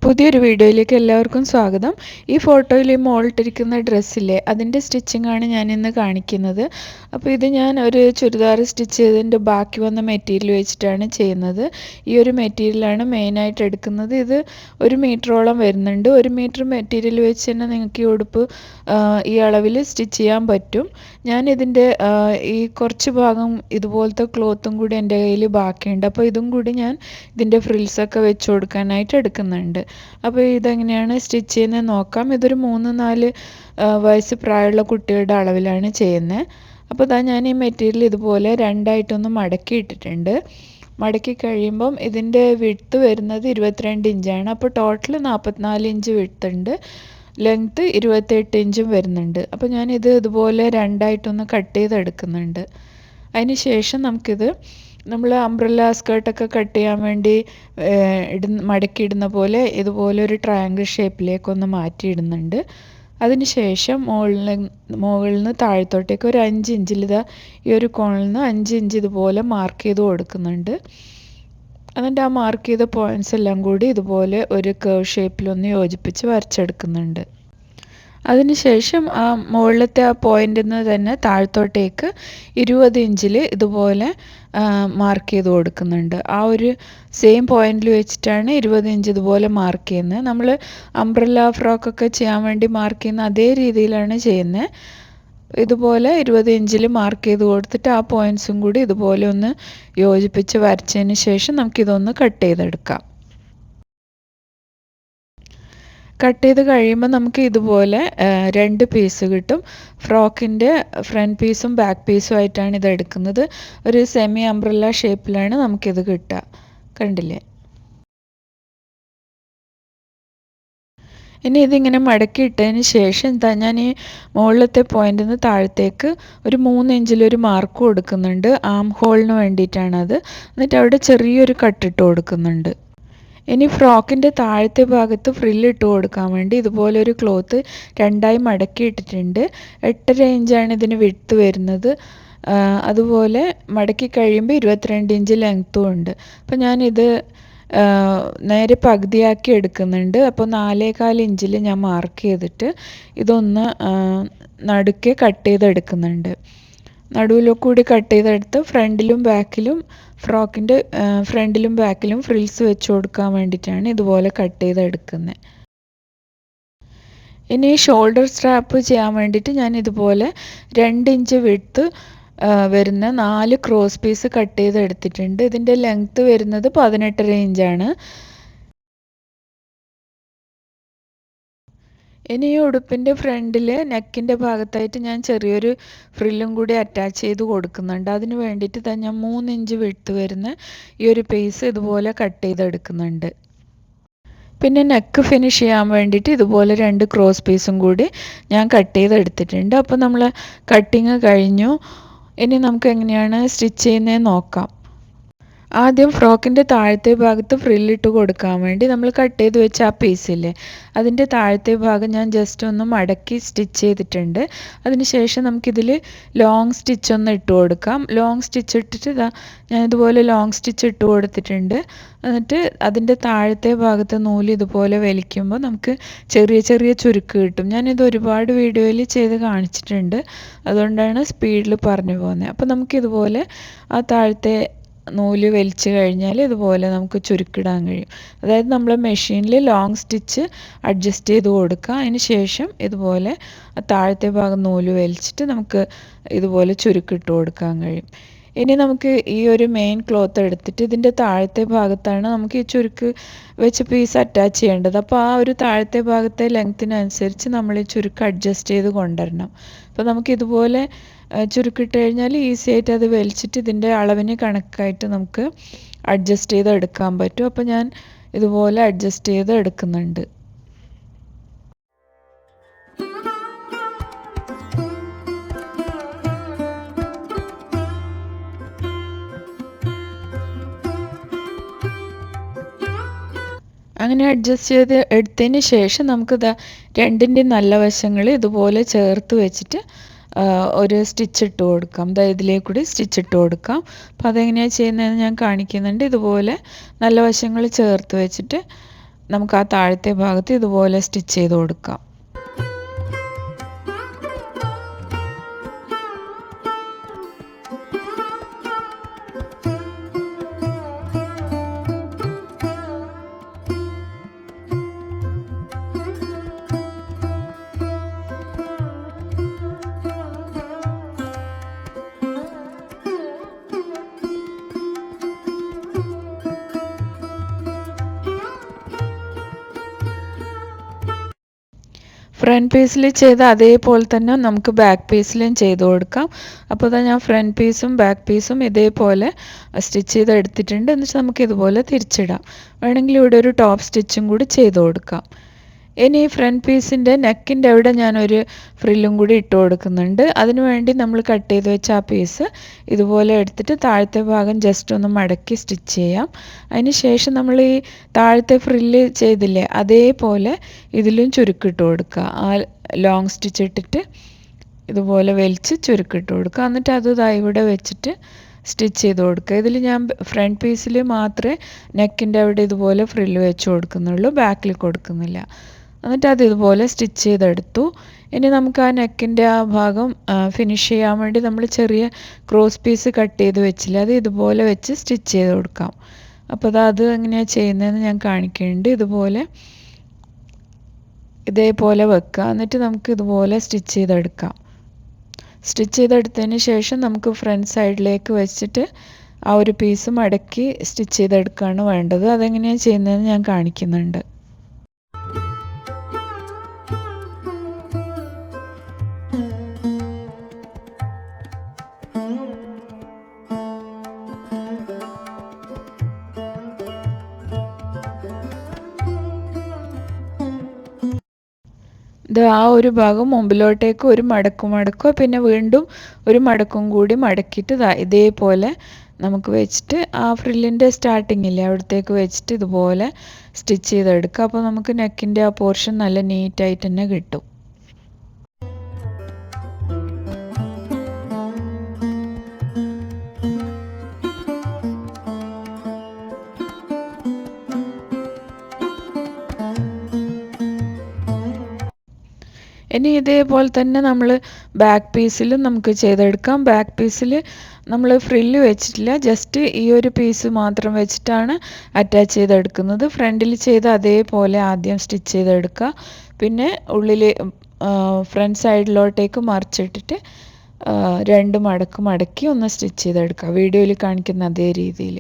പുതിയൊരു വീഡിയോയിലേക്ക് എല്ലാവർക്കും സ്വാഗതം. ഈ ഫോട്ടോയിൽ ഈ മോളിട്ടിരിക്കുന്ന ഡ്രസ്സില്ലേ അതിൻ്റെ സ്റ്റിച്ചിങ്ങാണ് ഞാനിന്ന് കാണിക്കുന്നത്. അപ്പോൾ ഇത് ഞാൻ ഒരു ചുരിദാർ സ്റ്റിച്ച് ചെയ്തതിൻ്റെ ബാക്കി വന്ന മെറ്റീരിയൽ വെച്ചിട്ടാണ് ചെയ്യുന്നത്. ഈ ഒരു മെറ്റീരിയലാണ് മെയിനായിട്ട് എടുക്കുന്നത്. ഇത് 1 മീറ്ററോളം വരുന്നുണ്ട്. 1 മീറ്റർ മെറ്റീരിയൽ വെച്ച് തന്നെ നിങ്ങൾക്ക് ഈ ഉടുപ്പ് ഈ അളവിൽ സ്റ്റിച്ച് ചെയ്യാൻ പറ്റും. ഞാനിതിൻ്റെ ഈ കുറച്ച് ഭാഗം ഇതുപോലത്തെ ക്ലോത്തും കൂടി എൻ്റെ കയ്യിൽ ബാക്കിയുണ്ട്. അപ്പോൾ ഇതും കൂടി ഞാൻ ഇതിൻ്റെ ഫ്രിൽസൊക്കെ വെച്ച് കൊടുക്കാനായിട്ട് എടുക്കുന്നുണ്ട്. അപ്പോൾ ഇതെങ്ങനെയാണ് സ്റ്റിച്ച് ചെയ്യുന്നത് നോക്കാം. ഇതൊരു 3-4 വയസ്സ് പ്രായമുള്ള കുട്ടികളുടെ അളവിലാണ് ചെയ്യുന്നത്. അപ്പോൾ ഞാൻ ഈ മെറ്റീരിയൽ ഇതുപോലെ രണ്ടായിട്ടൊന്ന് മടക്കി ഇട്ടിട്ടുണ്ട്. മടക്കി കഴിയുമ്പം ഇതിൻ്റെ വിഡ്ത്ത് വരുന്നത് 22 ഇഞ്ചാണ്. അപ്പോൾ ടോട്ടൽ 44 ഇഞ്ച് വിഡ്ത്ത് ഉണ്ട്. ലെങ്ത്ത് 28 ഇഞ്ചും വരുന്നുണ്ട്. അപ്പോൾ ഞാനിത് ഇതുപോലെ രണ്ടായിട്ടൊന്ന് കട്ട് ചെയ്തെടുക്കുന്നുണ്ട്. അതിന് ശേഷം നമ്മൾ അംബ്രല്ല സ്കേർട്ടൊക്കെ കട്ട് ചെയ്യാൻ വേണ്ടി മടക്കിയിടുന്ന പോലെ ഇതുപോലെ ഒരു ട്രയാങ്കിൾ ഷേപ്പിലേക്കൊന്ന് മാറ്റിയിടുന്നുണ്ട്. അതിന് ശേഷം മുകളിൽ നിന്ന് താഴത്തോട്ടേക്ക് ഒരു 5 ഇഞ്ചിൽ ഈ ഒരു കോണിൽ നിന്ന് 5 ഇഞ്ച് ഇതുപോലെ മാർക്ക് ചെയ്ത് കൊടുക്കുന്നുണ്ട്. എന്നിട്ട് ആ മാർക്ക് ചെയ്ത പോയിൻറ്റ്സ് എല്ലാം കൂടി ഇതുപോലെ ഒരു കേർവ് ഷേപ്പിലൊന്ന് യോജിപ്പിച്ച് വരച്ചെടുക്കുന്നുണ്ട്. അതിനുശേഷം ആ മുകളിലത്തെ ആ പോയിന്റിൽ നിന്ന് തന്നെ താഴത്തോട്ടേക്ക് 20 ഇഞ്ചിൽ ഇതുപോലെ മാർക്ക് ചെയ്ത് കൊടുക്കുന്നുണ്ട്. ആ ഒരു സെയിം പോയിന്റിൽ വെച്ചിട്ടാണ് 20 ഇഞ്ച് ഇതുപോലെ മാർക്ക് ചെയ്യുന്നത്. നമ്മൾ അംബ്രല്ല ഫ്രോക്കൊക്കെ ചെയ്യാൻ വേണ്ടി മാർക്ക് ചെയ്യുന്ന അതേ രീതിയിലാണ് ചെയ്യുന്നത്. ഇതുപോലെ 20 ഇഞ്ചിൽ മാർക്ക് ചെയ്ത് കൊടുത്തിട്ട് ആ പോയിൻറ്റ്സും കൂടി ഇതുപോലെ ഒന്ന് യോജിപ്പിച്ച് വരച്ചതിന് ശേഷം നമുക്കിതൊന്ന് കട്ട് ചെയ്തെടുക്കാം. കട്ട് ചെയ്ത് കഴിയുമ്പോൾ നമുക്ക് ഇതുപോലെ 2 പീസ് കിട്ടും. ഫ്രോക്കിൻ്റെ ഫ്രണ്ട് പീസും ബാക്ക് പീസും ആയിട്ടാണ് ഇത് എടുക്കുന്നത്. ഒരു സെമി അംബ്രല്ല ഷേപ്പിലാണ് നമുക്കിത് കിട്ടുക. കണ്ടില്ലേ? ഇനി ഇതിങ്ങനെ മടക്കി ഇട്ടതിന് ശേഷം ഞാൻ ഈ മുകളിലത്തെ പോയിന്റിൽ നിന്ന് താഴത്തേക്ക് ഒരു 3 ഇഞ്ചിലൊരു മാർക്ക് കൊടുക്കുന്നുണ്ട്. ആം ഹോളിന് വേണ്ടിയിട്ടാണത്. എന്നിട്ട് അവിടെ ചെറിയൊരു കട്ടിട്ട് കൊടുക്കുന്നുണ്ട്. ഇനി ഫ്രോക്കിൻ്റെ താഴത്തെ ഭാഗത്ത് ഫ്രില്ലിട്ട് കൊടുക്കാൻ വേണ്ടി ഇതുപോലെ ഒരു ക്ലോത്ത് രണ്ടായി മടക്കി ഇട്ടിട്ടുണ്ട്. 8.5 ഇഞ്ചാണ് ഇതിന് വിഡ്ത്ത് വരുന്നത്. അതുപോലെ മടക്കി കഴിയുമ്പോൾ 22 ഇഞ്ച് ലെങ്ത്തും ഉണ്ട്. അപ്പോൾ ഞാനിത് നേരെ പകുതിയാക്കി എടുക്കുന്നുണ്ട്. അപ്പോൾ 4.25 ഇഞ്ചിൽ ഞാൻ മാർക്ക് ചെയ്തിട്ട് ഇതൊന്ന് നടുക്കെ കട്ട് ചെയ്തെടുക്കുന്നുണ്ട്. നടുവിലൊക്കെ കൂടി കട്ട് ചെയ്തെടുത്ത് ഫ്രണ്ടിലും ബാക്കിലും ഫ്രോക്കിൻ്റെ ഫ്രണ്ടിലും ബാക്കിലും ഫ്രിൽസ് വെച്ച് കൊടുക്കാൻ വേണ്ടിയിട്ടാണ് ഇതുപോലെ കട്ട് ചെയ്തെടുക്കുന്നത്. ഇനി ഷോൾഡർ സ്ട്രാപ്പ് ചെയ്യാൻ വേണ്ടിയിട്ട് ഞാൻ ഇതുപോലെ 2 ഇഞ്ച് വിഡ്ത്ത് വരുന്ന 4 ക്രോസ് പീസ് കട്ട് ചെയ്തെടുത്തിട്ടുണ്ട്. ഇതിൻ്റെ ലെങ്ത്ത് വരുന്നത് 18.5 ഇഞ്ചാണ്. ഇനി ഈ ഉടുപ്പിൻ്റെ ഫ്രണ്ടിൽ നെക്കിൻ്റെ ഭാഗത്തായിട്ട് ഞാൻ ചെറിയൊരു ഫ്രില്ലും കൂടി അറ്റാച്ച് ചെയ്ത് കൊടുക്കുന്നുണ്ട്. അതിന് വേണ്ടിയിട്ട് ഞാൻ 3 ഇഞ്ച് വിഡ്ത്ത് വരുന്ന ഈ ഒരു പീസ് ഇതുപോലെ കട്ട് ചെയ്തെടുക്കുന്നുണ്ട്. പിന്നെ നെക്ക് ഫിനിഷ് ചെയ്യാൻ വേണ്ടിയിട്ട് ഇതുപോലെ 2 ക്രോസ് പീസും കൂടി ഞാൻ കട്ട് ചെയ്തെടുത്തിട്ടുണ്ട്. അപ്പോൾ നമ്മൾ കട്ടിങ് കഴിഞ്ഞു. ഇനി നമുക്ക് എങ്ങനെയാണ് സ്റ്റിച്ച് ചെയ്യുന്നത് നോക്കാം. ആദ്യം ഫ്രോക്കിൻ്റെ താഴത്തെ ഭാഗത്ത് ഫ്രില്ലിട്ട് കൊടുക്കാൻ വേണ്ടി നമ്മൾ കട്ട് ചെയ്ത് വെച്ച ആ പീസില്ലേ അതിൻ്റെ താഴത്തെ ഭാഗം ഞാൻ ജസ്റ്റ് ഒന്ന് മടക്കി സ്റ്റിച്ച് ചെയ്തിട്ടുണ്ട്. അതിനുശേഷം നമുക്കിതിൽ ലോങ് സ്റ്റിച്ച് ഒന്ന് ഇട്ട് കൊടുക്കാം. ലോങ് സ്റ്റിച്ച് ഇട്ടിട്ട് ഞാൻ ഇതുപോലെ ലോങ് സ്റ്റിച്ച് ഇട്ട് കൊടുത്തിട്ടുണ്ട്. എന്നിട്ട് അതിൻ്റെ താഴത്തെ ഭാഗത്ത് നൂല് ഇതുപോലെ വലിക്കുമ്പോൾ നമുക്ക് ചെറിയ ചെറിയ ചുരുക്ക് കിട്ടും. ഞാനിത് ഒരുപാട് വീഡിയോയിൽ ചെയ്ത് കാണിച്ചിട്ടുണ്ട്. അതുകൊണ്ടാണ് സ്പീഡിൽ പറഞ്ഞു പോകുന്നത്. അപ്പോൾ നമുക്കിതുപോലെ ആ താഴത്തെ നൂല് വലിച്ചു കഴിഞ്ഞാൽ ഇതുപോലെ നമുക്ക് ചുരുക്കിടാൻ കഴിയും. അതായത് നമ്മൾ മെഷീനിൽ ലോങ് സ്റ്റിച്ച് അഡ്ജസ്റ്റ് ചെയ്ത് കൊടുക്കുക. അതിന് ശേഷം ഇതുപോലെ താഴത്തെ ഭാഗം നൂല് വലിച്ചിട്ട് നമുക്ക് ഇതുപോലെ ചുരുക്കിട്ട് കൊടുക്കാൻ കഴിയും. ഇനി നമുക്ക് ഈ ഒരു മെയിൻ ക്ലോത്ത് എടുത്തിട്ട് ഇതിൻ്റെ താഴത്തെ ഭാഗത്താണ് നമുക്ക് ഈ ചുരുക്ക് വെച്ച് പീസ് അറ്റാച്ച് ചെയ്യേണ്ടത്. അപ്പോൾ ആ ഒരു താഴത്തെ ഭാഗത്തെ ലെങ്ത്തിനനുസരിച്ച് നമ്മൾ ഈ ചുരുക്ക് അഡ്ജസ്റ്റ് ചെയ്ത് കൊണ്ടുവരണം. അപ്പോൾ നമുക്കിതുപോലെ ചുരുക്കിട്ട് കഴിഞ്ഞാൽ ഈസി ആയിട്ട് അത് വലിച്ചിട്ട് ഇതിൻ്റെ അളവിന് കണക്കായിട്ട് നമുക്ക് അഡ്ജസ്റ്റ് ചെയ്ത് എടുക്കാൻ പറ്റും. അപ്പോൾ ഞാൻ ഇതുപോലെ അഡ്ജസ്റ്റ് ചെയ്ത് എടുക്കുന്നുണ്ട്. അങ്ങനെ അഡ്ജസ്റ്റ് ചെയ്ത് എടുത്തതിന് ശേഷം നമുക്കിത് രണ്ടിൻ്റെയും നല്ല വശങ്ങൾ ഇതുപോലെ ചേർത്ത് വെച്ചിട്ട് ഒരു സ്റ്റിച്ച് ഇട്ട് കൊടുക്കാം. ഇതിലേക്ക് കൂടി സ്റ്റിച്ച് ഇട്ട് കൊടുക്കാം. അപ്പോൾ അതെങ്ങനെയാണ് ചെയ്യുന്നതെന്ന് ഞാൻ കാണിക്കുന്നുണ്ട്. ഇതുപോലെ നല്ല വശങ്ങൾ ചേർത്ത് വെച്ചിട്ട് നമുക്ക് ആ താഴത്തെ ഭാഗത്ത് ഇതുപോലെ സ്റ്റിച്ച് ചെയ്ത് കൊടുക്കാം. ഫ്രണ്ട് പീസിൽ ചെയ്ത അതേപോലെ തന്നെ നമുക്ക് ബാക്ക് പീസിലും ചെയ്ത് കൊടുക്കാം. അപ്പോൾ ഇതാ ഞാൻ ഫ്രണ്ട് പീസും ബാക്ക് പീസും ഇതേപോലെ സ്റ്റിച്ച് ചെയ്ത് എടുത്തിട്ടുണ്ട്. എന്നിട്ട് നമുക്ക് ഇതുപോലെ തിരിച്ചിടാം. വേണമെങ്കിൽ ഇവിടെ ഒരു ടോപ്പ് സ്റ്റിച്ചും കൂടി ചെയ്ത് കൊടുക്കാം. ഇനി ഫ്രണ്ട് പീസിൻ്റെ നെക്കിൻ്റെ അവിടെ ഞാനൊരു ഫ്രില്ലും കൂടി ഇട്ട് കൊടുക്കുന്നുണ്ട്. അതിനു വേണ്ടി നമ്മൾ കട്ട് ചെയ്ത് വെച്ച ആ പീസ് ഇതുപോലെ എടുത്തിട്ട് താഴത്തെ ഭാഗം ജസ്റ്റ് ഒന്ന് മടക്കി സ്റ്റിച്ച് ചെയ്യാം. അതിന് ശേഷം നമ്മൾ ഈ താഴത്തെ ഫ്രില്ല് ചെയ്തില്ലേ, അതേപോലെ ഇതിലും ചുരുക്കിട്ട് കൊടുക്കുക. ആ ലോങ് സ്റ്റിച്ച് ഇട്ടിട്ട് ഇതുപോലെ വലിച്ച് ചുരുക്കിട്ട് കൊടുക്കുക. എന്നിട്ട് അത് ഇവിടെ വെച്ചിട്ട് സ്റ്റിച്ച് ചെയ്ത് കൊടുക്കുക. ഇതിൽ ഞാൻ ഫ്രണ്ട് പീസിൽ മാത്രമേ നെക്കിൻ്റെ അവിടെ ഇതുപോലെ ഫ്രില്ല് വെച്ച് കൊടുക്കുന്നുള്ളൂ, ബാക്കിൽ കൊടുക്കുന്നില്ല. എന്നിട്ട് അത് ഇതുപോലെ സ്റ്റിച്ച് ചെയ്തെടുത്തു. ഇനി നമുക്ക് ആ നെക്കിൻ്റെ ആ ഭാഗം ഫിനിഷ് ചെയ്യാൻ വേണ്ടി നമ്മൾ ചെറിയ ക്രോസ് പീസ് കട്ട് ചെയ്ത് വെച്ചില്ല, അത് ഇതുപോലെ വെച്ച് സ്റ്റിച്ച് ചെയ്ത് കൊടുക്കാം. അപ്പോൾ അത് എങ്ങനെയാണ് ചെയ്യുന്നതെന്ന് ഞാൻ കാണിക്കുന്നുണ്ട്. ഇതേപോലെ വെക്കുക. എന്നിട്ട് നമുക്ക് ഇതുപോലെ സ്റ്റിച്ച് ചെയ്തെടുക്കാം. സ്റ്റിച്ച് ചെയ്തെടുത്തതിന് ശേഷം നമുക്ക് ഫ്രണ്ട് സൈഡിലേക്ക് വെച്ചിട്ട് ആ ഒരു പീസ് മടക്കി സ്റ്റിച്ച് ചെയ്തെടുക്കുകയാണ് വേണ്ടത്. അതെങ്ങനെയാണ് ചെയ്യുന്നതെന്ന് ഞാൻ കാണിക്കുന്നുണ്ട്. ഇത് ആ ഒരു ഭാഗം മുമ്പിലോട്ടേക്ക് ഒരു മടക്കുക, പിന്നെ വീണ്ടും ഒരു മടക്കും കൂടി മടക്കിയിട്ട് ഇതേപോലെ നമുക്ക് വെച്ചിട്ട് ആ ഫ്രില്ലിൻ്റെ സ്റ്റാർട്ടിങ്ങില്ലേ അവിടത്തേക്ക് വെച്ചിട്ട് ഇതുപോലെ സ്റ്റിച്ച് ചെയ്തെടുക്കുക. അപ്പോൾ നമുക്ക് നെക്കിൻ്റെ ആ പോർഷൻ നല്ല നീറ്റായിട്ട് തന്നെ കിട്ടും. ഇനി ഇതേപോലെ തന്നെ നമ്മൾ ബാക്ക് പീസിലും നമുക്ക് ചെയ്തെടുക്കാം. ബാക്ക് പീസിൽ നമ്മൾ ഫ്രില്ല് വെച്ചിട്ടില്ല, ജസ്റ്റ് ഈ ഒരു പീസ് മാത്രം വെച്ചിട്ടാണ് അറ്റാച്ച് ചെയ്തെടുക്കുന്നത്. ഫ്രണ്ടിൽ ചെയ്ത അതേപോലെ ആദ്യം സ്റ്റിച്ച് ചെയ്തെടുക്കുക. പിന്നെ ഉള്ളിൽ ഫ്രണ്ട് സൈഡിലോട്ടേക്ക് മറിച്ചിട്ടിട്ട് രണ്ട് മടക്കി ഒന്ന് സ്റ്റിച്ച് ചെയ്തെടുക്കുക, വീഡിയോയിൽ കാണിക്കുന്ന അതേ രീതിയിൽ.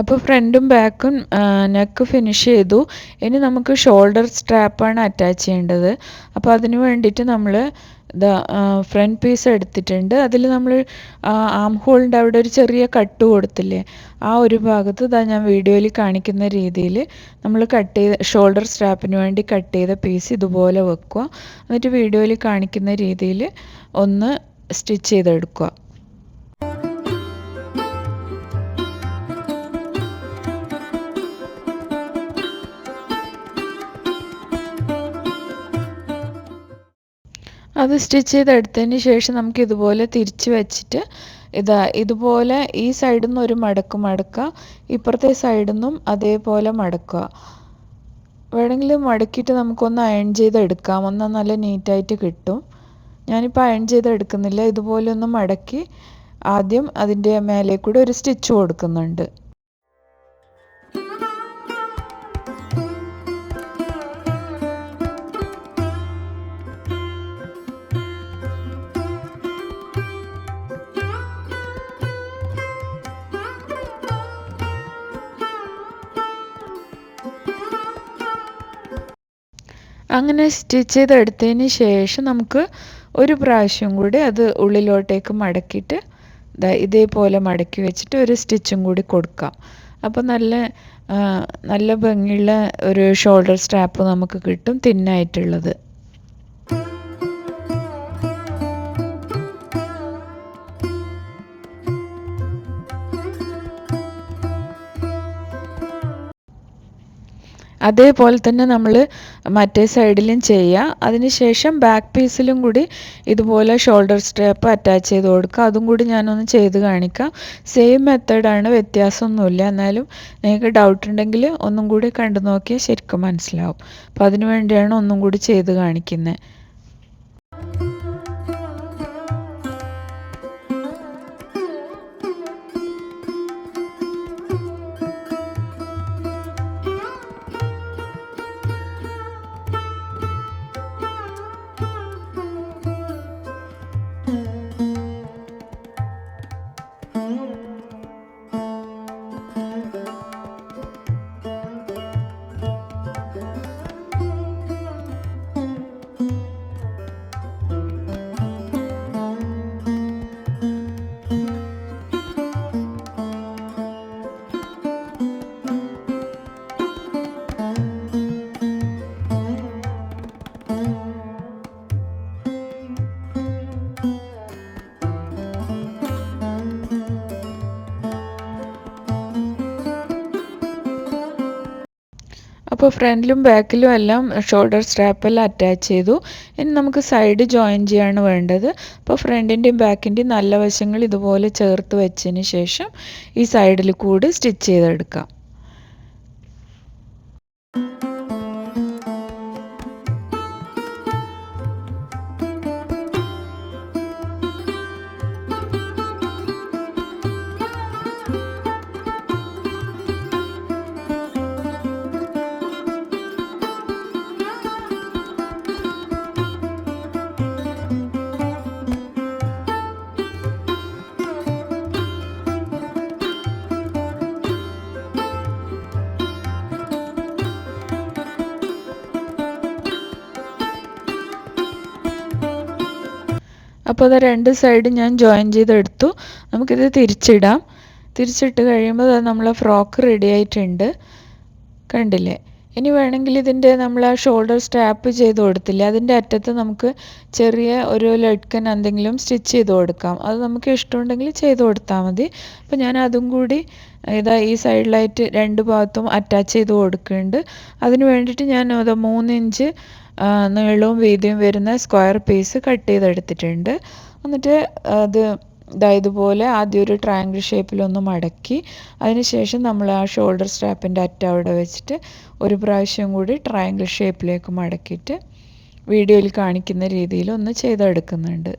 അപ്പോൾ ഫ്രണ്ടും ബാക്കും നെക്ക് ഫിനിഷ് ചെയ്തു. ഇനി നമുക്ക് ഷോൾഡർ സ്ട്രാപ്പാണ് അറ്റാച്ച് ചെയ്യേണ്ടത്. അപ്പോൾ അതിന് വേണ്ടിയിട്ട് നമ്മൾ ഫ്രണ്ട് പീസ് എടുത്തിട്ടുണ്ട്. അതിൽ നമ്മൾ ആം ഹോളിൻ്റെ അവിടെ ഒരു ചെറിയ കട്ട് കൊടുത്തില്ലേ, ആ ഒരു ഭാഗത്ത് ഞാൻ വീഡിയോയിൽ കാണിക്കുന്ന രീതിയിൽ നമ്മൾ ഷോൾഡർ സ്ട്രാപ്പിന് വേണ്ടി കട്ട് ചെയ്ത പീസ് ഇതുപോലെ വെക്കുക. എന്നിട്ട് വീഡിയോയിൽ കാണിക്കുന്ന രീതിയിൽ ഒന്ന് സ്റ്റിച്ച് ചെയ്തെടുക്കുക. അത് സ്റ്റിച്ച് ചെയ്തെടുത്തതിന് ശേഷം നമുക്ക് ഇതുപോലെ തിരിച്ച് വെച്ചിട്ട് ഇതുപോലെ ഈ സൈഡിൽ നിന്ന് ഒരു മടക്കുക, ഇപ്പുറത്തെ സൈഡിൽ നിന്നും അതേപോലെ മടക്കുക. വേണമെങ്കിൽ മടക്കിയിട്ട് നമുക്കൊന്ന് അയൺ ചെയ്തെടുക്കാം, എന്നാൽ നല്ല നീറ്റായിട്ട് കിട്ടും. ഞാനിപ്പോൾ അയൺ ചെയ്തെടുക്കുന്നില്ല, ഇതുപോലെ ഒന്ന് മടക്കി ആദ്യം അതിൻ്റെ മേലെ കൂടെ ഒരു സ്റ്റിച്ച് കൊടുക്കുന്നുണ്ട്. അങ്ങനെ സ്റ്റിച്ച് ചെയ്തെടുത്തതിന് ശേഷം നമുക്ക് ഒരു പ്രാവശ്യം കൂടി അത് ഉള്ളിലോട്ടേക്ക് മടക്കിയിട്ട് ഇതേപോലെ മടക്കി വെച്ചിട്ട് ഒരു സ്റ്റിച്ചും കൂടി കൊടുക്കാം. അപ്പോൾ നല്ല ഭംഗിയുള്ള ഒരു ഷോൾഡർ സ്ട്രാപ്പ് നമുക്ക് കിട്ടും, തിന്നായിട്ടുള്ളത്. അതേപോലെ തന്നെ നമ്മൾ മറ്റേ സൈഡിലും ചെയ്യുക. അതിനുശേഷം ബാക്ക് പീസിലും കൂടി ഇതുപോലെ ഷോൾഡർ സ്ട്രാപ്പ് അറ്റാച്ച് ചെയ്ത് കൊടുക്കുക. അതും കൂടി ഞാനൊന്ന് ചെയ്ത് കാണിക്കാം. സെയിം മെത്തേഡാണ്, വ്യത്യാസമൊന്നുമില്ല. എന്നാലും നിങ്ങൾക്ക് ഡൗട്ട് ഉണ്ടെങ്കിൽ ഒന്നും കൂടി കണ്ടു നോക്കിയാൽ ശരിക്കും മനസ്സിലാവും. അപ്പോൾ അതിനു വേണ്ടിയാണ് ഒന്നും കൂടി ചെയ്ത് കാണിക്കുന്നത്. അപ്പോൾ ഫ്രണ്ടിലും ബാക്കിലും എല്ലാം ഷോൾഡർ സ്ട്രാപ്പെല്ലാം അറ്റാച്ച് ചെയ്തു. ഇനി നമുക്ക് സൈഡ് ജോയിൻ ചെയ്യാണ് വേണ്ടത്. അപ്പോൾ ഫ്രണ്ടിൻ്റെയും ബാക്കിൻ്റെയും നല്ല വശങ്ങൾ ഇതുപോലെ ചേർത്ത് വെച്ചതിന് ശേഷം ഈ സൈഡിൽ കൂടി സ്റ്റിച്ച് ചെയ്തെടുക്കാം. അപ്പോൾ അത് രണ്ട് സൈഡും ഞാൻ ജോയിൻ ചെയ്തെടുത്തു. നമുക്കിത് തിരിച്ചിടാം. തിരിച്ചിട്ട് കഴിയുമ്പോൾ നമ്മൾ ഫ്രോക്ക് റെഡി ആയിട്ടുണ്ട്, കണ്ടില്ലേ? ഇനി വേണമെങ്കിൽ നമ്മൾ ആ ഷോൾഡർ സ്ട്രാപ്പ് ചെയ്ത് കൊടുത്തില്ലേ, അതിൻ്റെ അറ്റത്ത് നമുക്ക് ചെറിയ ഒരു ലട്കൻ എന്തെങ്കിലും സ്റ്റിച്ച് ചെയ്ത് കൊടുക്കാം. അത് നമുക്ക് ഇഷ്ടമുണ്ടെങ്കിൽ ചെയ്ത് കൊടുത്താൽ മതി. അപ്പോൾ ഞാൻ അതും കൂടി ഈ സൈഡിലായിട്ട് രണ്ട് ഭാഗത്തും അറ്റാച്ച് ചെയ്ത് കൊടുക്കുന്നുണ്ട്. അതിന് വേണ്ടിയിട്ട് ഞാൻ 3 ഇഞ്ച് നീളവും വീതിയും വരുന്ന സ്ക്വയർ പീസ് കട്ട് ചെയ്തെടുത്തിട്ടുണ്ട്. എന്നിട്ട് അത് ഇതുപോലെ ആദ്യം ഒരു ട്രയാങ്കിൾ ഷേപ്പിലൊന്ന് മടക്കി, അതിനുശേഷം നമ്മൾ ആ ഷോൾഡർ സ്ട്രാപ്പിൻ്റെ അറ്റം അവിടെ വെച്ചിട്ട് ഒരു പ്രാവശ്യം കൂടി ട്രയാങ്കിൾ ഷേപ്പിലേക്ക് മടക്കിയിട്ട് വീഡിയോയിൽ കാണിക്കുന്ന രീതിയിൽ ഒന്ന് ചെയ്തെടുക്കുന്നുണ്ട്.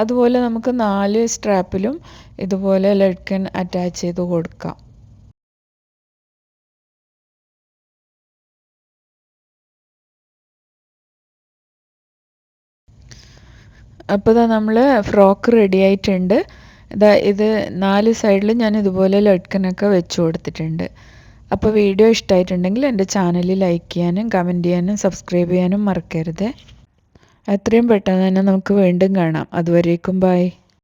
അതുപോലെ നമുക്ക് 4 സ്ട്രാപ്പിലും ഇതുപോലെ ലട്കൻ അറ്റാച്ച് ചെയ്ത് കൊടുക്കാം. അപ്പോൾ നമ്മൾ ഫ്രോക്ക് റെഡി ആയിട്ടുണ്ട്. ഇത് 4 സൈഡിലും ഞാൻ ഇതുപോലെ ലട്കനൊക്കെ വെച്ച് കൊടുത്തിട്ടുണ്ട്. അപ്പോൾ വീഡിയോ ഇഷ്ടമായിട്ടുണ്ടെങ്കിൽ എൻ്റെ ചാനൽ ലൈക്ക് ചെയ്യാനും കമൻറ്റ് ചെയ്യാനും സബ്സ്ക്രൈബ് ചെയ്യാനും മറക്കരുത്. എത്രയും പെട്ടെന്ന് തന്നെ നമുക്ക് വീണ്ടും കാണാം. അതുവരേക്കും ബൈ.